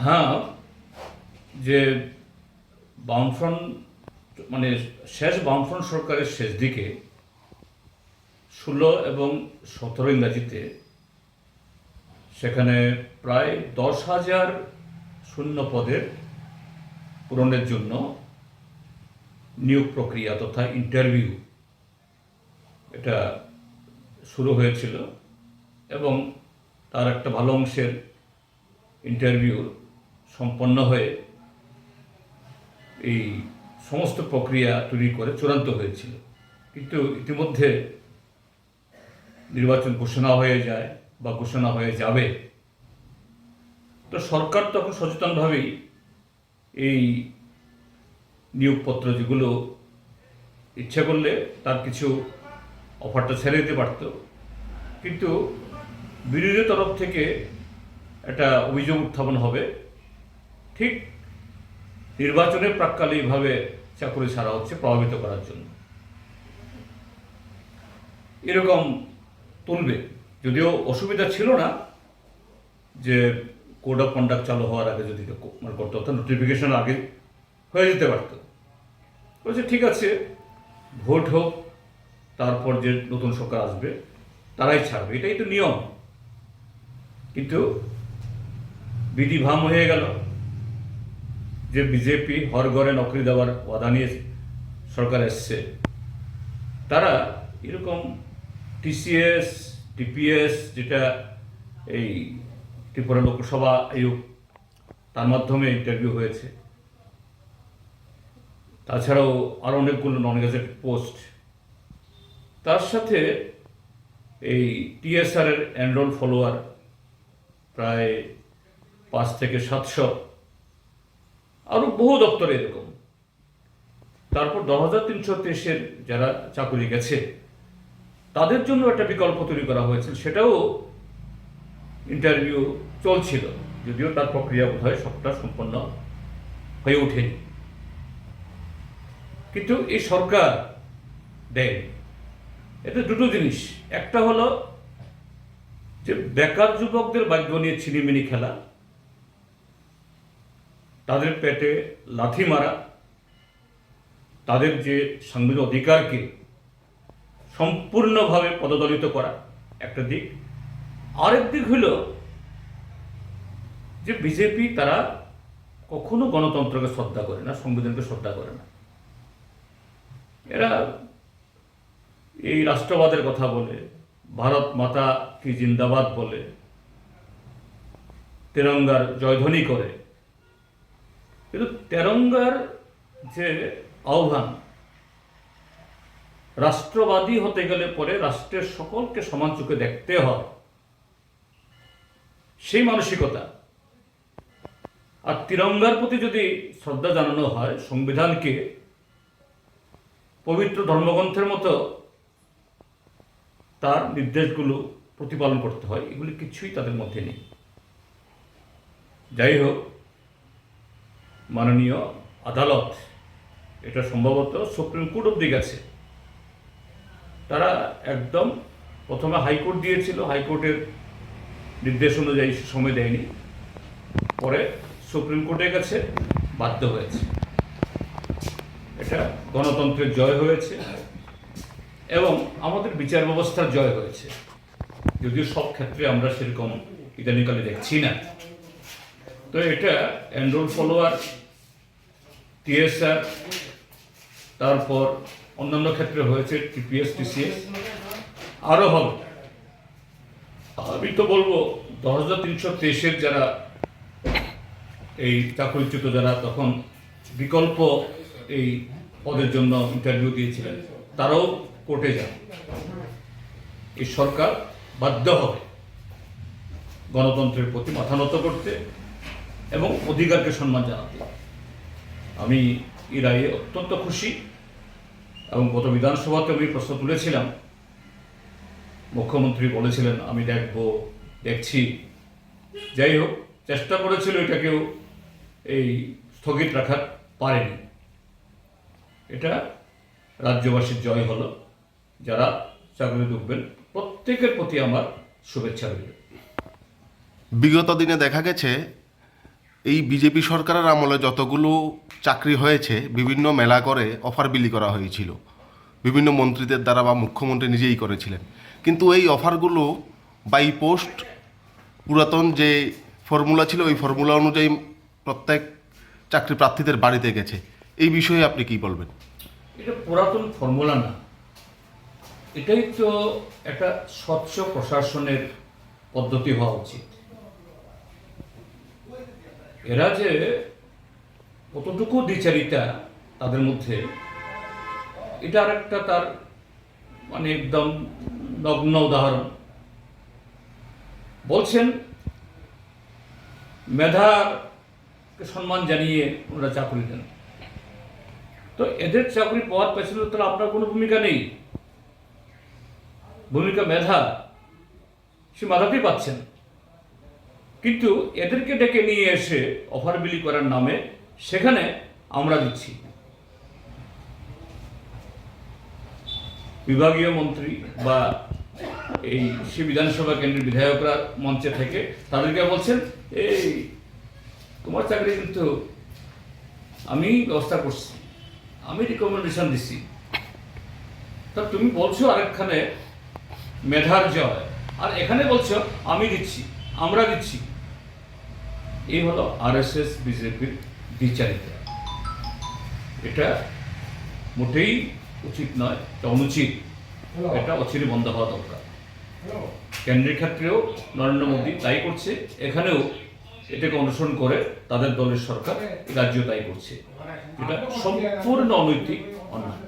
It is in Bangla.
হ্যাঁ, যে বামফ্রন্ট মানে শেষ বামফ্রন্ট সরকারের শেষ দিকে 16 এবং 17 ইংরাজিতে সেখানে প্রায় 10,000 শূন্য পদের পূরণের জন্য নিয়োগ প্রক্রিয়া তথা ইন্টারভিউ এটা শুরু হয়েছিল এবং তার একটা ভালো অংশের ইন্টারভিউ সম্পন্ন হয়ে এই সমস্ত প্রক্রিয়া তৈরি করে চূড়ান্ত হয়েছিল। কিন্তু ইতিমধ্যে নির্বাচন ঘোষণা হয়ে যায় বা ঘোষণা হয়ে যাবে, তো সরকার তখন সচেতনভাবেই এই নিয়োগপত্র যেগুলো ইচ্ছা করলে তার কিছু অফারটা ছেড়ে দিতে পারত, কিন্তু বিরোধী তরফ থেকে একটা অভিযোগ উত্থাপন হবে ঠিক নির্বাচনের প্রাক্কালে এইভাবে চাকরি ছাড়া হচ্ছে প্রভাবিত করার জন্য, এরকম তুলবে। যদিও অসুবিধা ছিল না যে কোড অফ কন্ডাক্ট চালু হওয়ার আগে যদি মানে করতে হতো, নোটিফিকেশন আগে হয়ে যেতে পারত। বলছে ঠিক আছে, ভোট হোক, তারপর যে নতুন সরকার আসবে তারাই ছাড়বে, এটাই তো নিয়ম। কিন্তু বিধিভাম হয়ে গেল যে বিজেপি হর ঘরে নকরি দেওয়ার ওয়াদা নিয়ে সরকার এসছে, তারা এরকম টিসিএস টিপিএস যেটা এই ত্রিপুরা লোকসভা আয়োগ তার মাধ্যমে ইন্টারভিউ হয়েছে, তাছাড়াও আরও অনেকগুলো নন গেজেট পোস্ট, তার সাথে এই টিএসআর এর এনরোল ফলোয়ার প্রায় 5 থেকে 700, আরও বহু দপ্তরে এরকম। তারপর 10,323-এর যারা চাকরি গেছে তাদের জন্য একটা বিকল্প তৈরি করা হয়েছিল, সেটাও ইন্টারভিউ চলছিল, যদিও তার প্রক্রিয়া বোধ হয় সবটা সম্পন্ন হয়ে ওঠেনি। কিন্তু এই সরকার দেয় এতে দুটো জিনিস। একটা হলো যে বেকার যুবকদের ভাগ্য নিয়ে ছিনিমিনি খেলা, তাদের পেটে লাথি মারা, তাদের যে সাংবিধানিক অধিকারকে সম্পূর্ণভাবে পদদলিত করা একটা দিক। আরেক দিক হলো যে বিজেপি তারা কখনো গণতন্ত্রকে শ্রদ্ধা করে না, সংবিধানকে শ্রদ্ধা করে না। এরা এই রাষ্ট্রবাদের কথা বলে, ভারত মাতা কি জিন্দাবাদ বলে, তেরঙ্গার জয়ধ্বনি করে, কিন্তু তেরঙ্গার যে আহ্বান, রাষ্ট্রবাদী হতে গেলে পরে রাষ্ট্রের সকলকে সমান চোখে দেখতে হয়, সেই মানসিকতা। আর তিরঙ্গার প্রতি যদি শ্রদ্ধা জানানো হয়, সংবিধানকে পবিত্র ধর্মগ্রন্থের মতো তার নির্দেশগুলো প্রতিপালন করতে হয়, এগুলি কিছুই তাদের মধ্যে নেই। যাই হোক, মাননীয় আদালত, এটা সম্ভবত সুপ্রিম কোর্ট অব্দি গেছে, তারা একদম প্রথমে হাইকোর্ট দিয়েছিল, হাইকোর্টের নির্দেশ অনুযায়ী সময় দেয়নি, পরে সুপ্রিম কোর্টে গেছে, বাধ্য হয়েছে। এটা গণতন্ত্রের জয় হয়েছে এবং আমাদের বিচার ব্যবস্থার জয় হয়েছে, যদিও সব ক্ষেত্রে আমরা সেরকম ইদানিকালে দেখছি না। তো এটা এনরোল ফলোয়ার, টিএসআর, তারপর অন্যান্য ক্ষেত্রে হয়েছে টিপিএস টিসিএস, আরও হবে। আমি তো বলবো 10,323-এর যারা এই চাকরিচ্যুত, যারা তখন বিকল্প এই পদের জন্য ইন্টারভিউ দিয়েছিলেন, তারাও কোর্টে যান। এই সরকার বাধ্য হবে গণতন্ত্রের প্রতি মাথা নত করতে এবং অধিকারকে সম্মান জানাতে। আমি এই রায়ে অত্যন্ত খুশি এবং গত বিধানসভাতে আমি প্রশ্ন তুলেছিলাম, মুখ্যমন্ত্রী বলেছিলেন আমি দেখছি। যাই হোক, চেষ্টা করেছিল এটাকেও এই স্থগিত রাখার পারেনি। এটা রাজ্যবাসীর জয় হলো। যারা চাকরি ঢুকবেন প্রত্যেকের প্রতি আমার শুভেচ্ছা রইল। বিগত দিনে দেখা গেছে এই বিজেপি সরকারের আমলে যতগুলো চাকরি হয়েছে বিভিন্ন মেলা করে অফার বিলি করা হয়েছিল বিভিন্ন মন্ত্রীদের দ্বারা বা মুখ্যমন্ত্রী নিজেই করেছিলেন, কিন্তু এই অফারগুলো বাই পোস্ট পুরাতন যে ফর্মুলা ছিল ওই ফর্মুলা অনুযায়ী প্রত্যেক চাকরি প্রার্থীদের বাড়িতে গেছে। এই বিষয়ে আপনি কি বলবেন? এটা পুরাতন ফর্মুলা না, এটাই তো একটা স্বচ্ছ প্রশাসনের পদ্ধতি হওয়া উচিত। এরা যে কতটুকু দ্বিচারিতা তাদের মধ্যে, এটা আর একটা তার মানে একদম নগ্ন উদাহরণ। বলছেন মেধাকে সম্মান জানিয়ে ওনারা চাকরি দেন, তো এদের চাকরি পাওয়ার পেছনে তাহলে আপনার কোনো ভূমিকা নেই। ভূমিকা মেধা, সে মেধাতেই পাচ্ছেন, কিন্তু এদেরকে ডেকে নিয়ে এসে অফার বিলি করার নামে সেখানে আমরা দিচ্ছি। বিভাগীয় মন্ত্রী বা এই সে বিধানসভা কেন্দ্রের বিধায়করা মঞ্চে থেকে তাদেরকে বলছেন, এই তোমার চাকরি কিন্তু আমি ব্যবস্থা করছি, আমি রিকমেন্ডেশন দিচ্ছি, তা তুমি বলছো আরেকখানে মেধার জয়, আর এখানে বলছো আমি দিচ্ছি, আমরা দিচ্ছি। এই হলো আরএসএস বিজেপির দ্বিচারিতা। এটা মোটেই উচিত নয়, এটা অনুচিত, এটা অচিরে বন্ধ হওয়া দরকার। কেন্দ্রের ক্ষেত্রেও নরেন্দ্র মোদী তাই করছে, এখানেও এটাকে অনুসরণ করে তাদের দলের সরকার রাজ্য তাই করছে। এটা সম্পূর্ণ অনৈতিক, অন্যায়।